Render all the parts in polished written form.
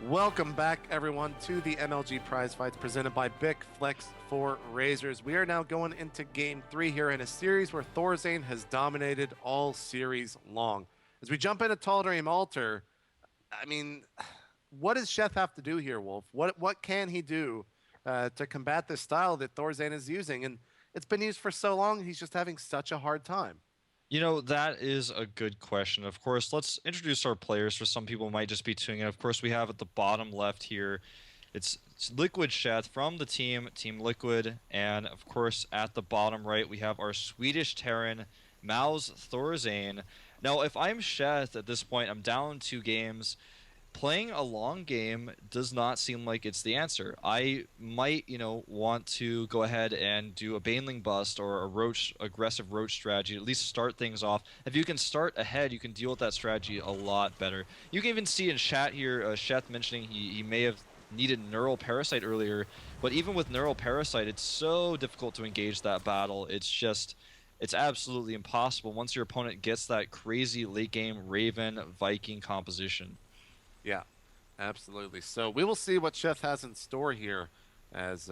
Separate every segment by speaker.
Speaker 1: Welcome back, everyone, to the MLG Prizefights presented by BIC Flex4 Razors. We are now going into Game 3 here in a series where Thorzain has dominated all series long. As we jump into Tal'Darim Altar, I mean, what does Sheth have to do here, Wolf? What can he do to combat this style that Thorzain is using? And it's been used for so long, he's just having such a hard time.
Speaker 2: You know, that is a good question. Of course, let's introduce our players for some people who might just be tuning in. Of course, we have at the bottom left here, it's Liquid Sheth from the Team Liquid. And of course, at the bottom right, we have our Swedish Terran, Maus Thorzain. Now, if I'm Sheth at this point, I'm down 2 games. Playing a long game does not seem like it's the answer. I might, want to go ahead and do a Baneling bust or a aggressive Roach strategy, at least start things off. If you can start ahead, you can deal with that strategy a lot better. You can even see in chat here, Sheth mentioning he may have needed Neural Parasite earlier, but even with Neural Parasite, it's so difficult to engage that battle. It's absolutely impossible once your opponent gets that crazy late game Raven Viking composition.
Speaker 1: Yeah, absolutely. So we will see what Sheth has in store here as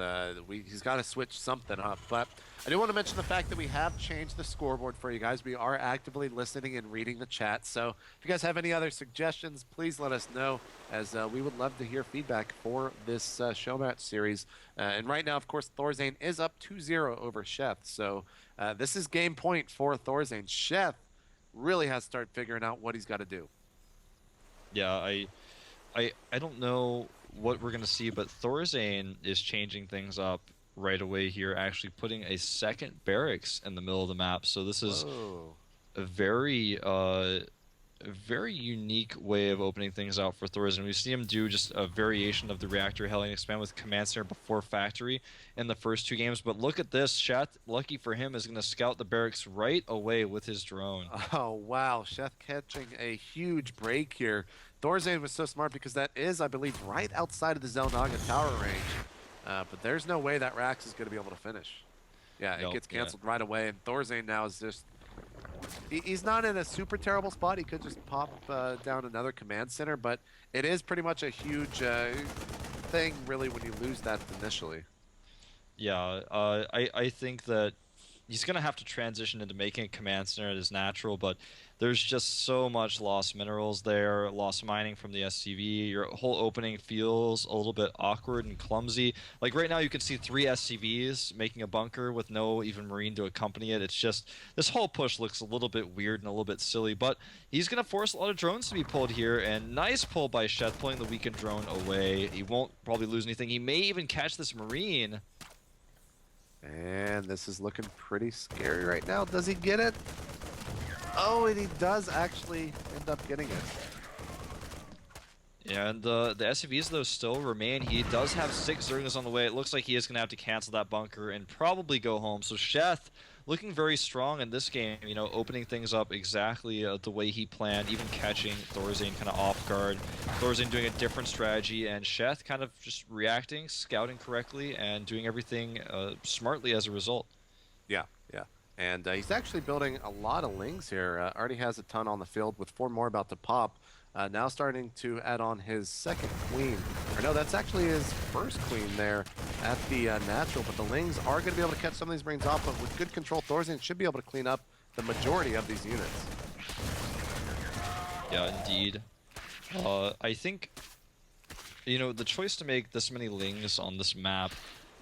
Speaker 1: he's got to switch something up. But I do want to mention the fact that we have changed the scoreboard for you guys. We are actively listening and reading the chat. So if you guys have any other suggestions, please let us know, as we would love to hear feedback for this show match series. And right now, of course, Thorzain is up 2-0 over Sheth. So this is game point for Thorzain. Sheth really has to start figuring out what he's got to do.
Speaker 2: Yeah, I don't know what we're going to see, but Thorzain is changing things up right away here, actually putting a second barracks in the middle of the map. So this is a very unique way of opening things out for Thorzain. We've seen him do just a variation of the Reactor Hellion Expand with Command Center before Factory in the first 2 games. But look at this. Sheth, lucky for him, is going to scout the barracks right away with his drone.
Speaker 1: Oh, wow. Sheth catching a huge break here. Thorzain was so smart because that is, I believe, right outside of the Xel'Naga tower range. But there's no way that Rax is going to be able to finish. Yeah, it gets canceled right away. And Thorzain now is just... He's not in a super terrible spot. He could just pop down another command center, but it is pretty much a huge thing, really, when you lose that initially.
Speaker 2: Yeah, I think that he's going to have to transition into making a command center as natural, but there's just so much lost minerals there, lost mining from the SCV. Your whole opening feels a little bit awkward and clumsy. Like right now you can see 3 SCVs making a bunker with no even Marine to accompany it. It's just, this whole push looks a little bit weird and a little bit silly, but he's going to force a lot of drones to be pulled here, and nice pull by Sheth, pulling the weakened drone away. He won't probably lose anything. He may even catch this Marine.
Speaker 1: And this is looking pretty scary right now. Does he get it? Oh, and he does actually end up getting it.
Speaker 2: Yeah, and the SCVs, though, still remain. He does have 6 Zerglings on the way. It looks like he is going to have to cancel that bunker and probably go home. So Sheth looking very strong in this game, opening things up exactly the way he planned, even catching Thorzain kind of off guard. Thorzain doing a different strategy, and Sheth kind of just reacting, scouting correctly, and doing everything smartly as a result.
Speaker 1: Yeah, yeah. And he's actually building a lot of Lings here. Already has a ton on the field with 4 more about to pop. Now starting to add on his second queen. Or no, that's actually his first queen there at the natural. But the Lings are going to be able to catch some of these Marines off. But with good control, Thorzain should be able to clean up the majority of these units.
Speaker 2: Yeah, indeed. I think, the choice to make this many Lings on this map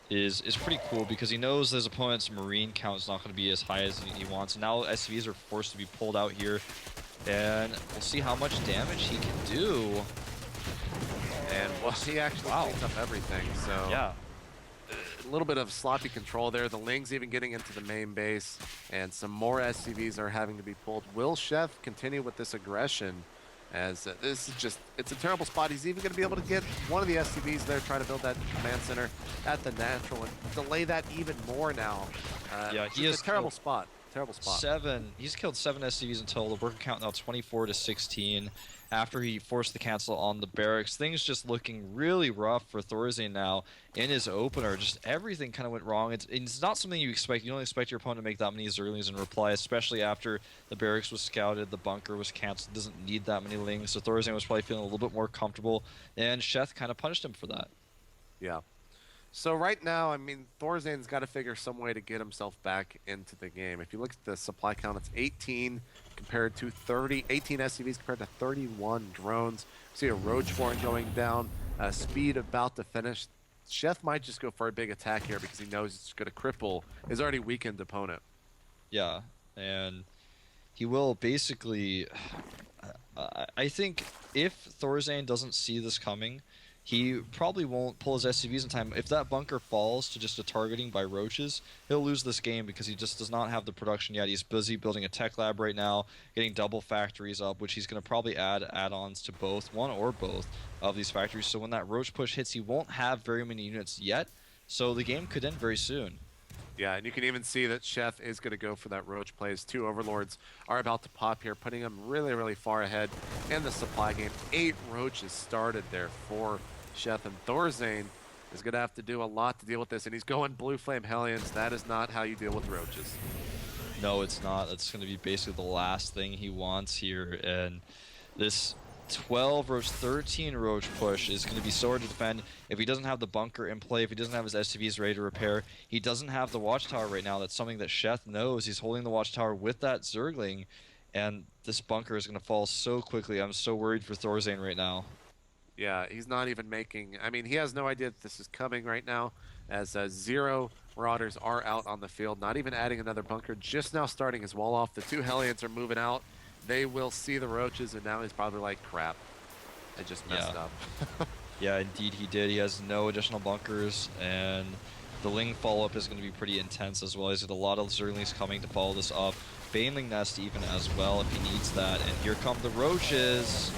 Speaker 2: is pretty cool, because he knows his opponent's Marine count is not going to be as high as he wants. And now SCVs are forced to be pulled out here. And we'll see how much damage he can do.
Speaker 1: And well, he actually cleans up everything, so
Speaker 2: yeah,
Speaker 1: a little bit of sloppy control there. The Lings even getting into the main base, and some more SCVs are having to be pulled. Will Sheth continue with this aggression? As this is just, it's a terrible spot. He's even going to be able to get one of the SCVs there, try to build that command center at the natural and delay that even more now.
Speaker 2: yeah, he is
Speaker 1: a terrible spot. Terrible spot.
Speaker 2: Seven. He's killed 7 SCVs until the worker count now 24 to 16. After he forced the cancel on the barracks, things just looking really rough for Thorzain now in his opener. Just everything kind of went wrong. It's not something you expect. You don't expect your opponent to make that many Zerglings in reply, especially after the barracks was scouted, the bunker was canceled. Doesn't need that many lings, so Thorzain was probably feeling a little bit more comfortable, and Sheth kind of punished him for that.
Speaker 1: Yeah. So right now, I mean, Thorzain's got to figure some way to get himself back into the game. If you look at the supply count, it's 18 compared to 30, 18 SCVs compared to 31 drones. See a roach warren going down, speed about to finish. Chef might just go for a big attack here because he knows it's going to cripple his already weakened opponent.
Speaker 2: Yeah, and he will basically. I think if Thorzain doesn't see this coming, he probably won't pull his SCVs in time. If that bunker falls to just a targeting by roaches, he'll lose this game because he just does not have the production yet. He's busy building a tech lab right now, getting double factories up, which he's going to probably add add-ons to both, one or both of these factories. So when that roach push hits, he won't have very many units yet. So the game could end very soon.
Speaker 1: Yeah, and you can even see that Chef is going to go for that roach play. His two overlords are about to pop here, putting him really, really far ahead in the supply game. 8 roaches started there for Chef, and Thorzain is going to have to do a lot to deal with this, and he's going Blue Flame Hellions. That is not how you deal with roaches.
Speaker 2: No, it's not. That's going to be basically the last thing he wants here. And this 12 roach, 13 roach push is going to be so hard to defend if he doesn't have the bunker in play, if he doesn't have his SCVs ready to repair. He doesn't have the watchtower right now. That's something that Sheth knows. He's holding the watchtower with that Zergling, and this bunker is going to fall so quickly. I'm so worried for Thorzain right now.
Speaker 1: Yeah, he's not even making... I mean, he has no idea that this is coming right now, as 0 Marauders are out on the field, not even adding another bunker, just now starting his wall off. The 2 Hellions are moving out. They will see the roaches, and now he's probably like, crap, I just messed up.
Speaker 2: Yeah, indeed he did. He has no additional bunkers, and the Ling follow-up is going to be pretty intense as well. He's got a lot of Zerglings coming to follow this up. Baneling Nest even as well if he needs that. And here come the roaches.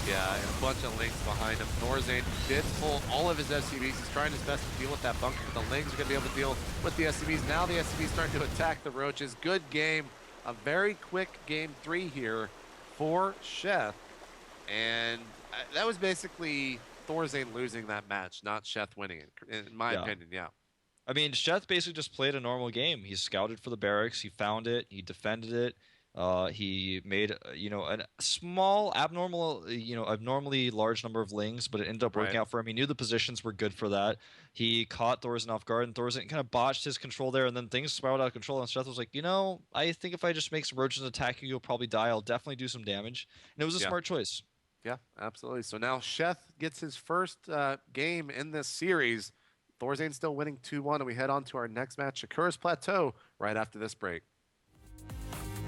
Speaker 1: Yeah, and a bunch of Lings behind him. Thorzain did pull all of his SCVs. He's trying his best to deal with that bunker, but the Lings are going to be able to deal with the SCVs. Now the SCVs starting to attack the roaches. Good game. A very quick game 3 here for Sheth. And that was basically Thorzain losing that match, not Sheth winning it, in my opinion, yeah.
Speaker 2: I mean, Sheth basically just played a normal game. He scouted for the barracks, he found it, he defended it. He made, a small, abnormally large number of lings, but it ended up working out for him. He knew the positions were good for that. He caught Thorzain off guard, and Thorzain kind of botched his control there, and then things spiraled out of control, and Sheth was like, I think if I just make some roaches attack you, you'll probably die. I'll definitely do some damage. And it was a smart choice.
Speaker 1: Yeah, absolutely. So now Sheth gets his first game in this series. Thorzain's still winning 2-1, and we head on to our next match, Shakura's Plateau, right after this break.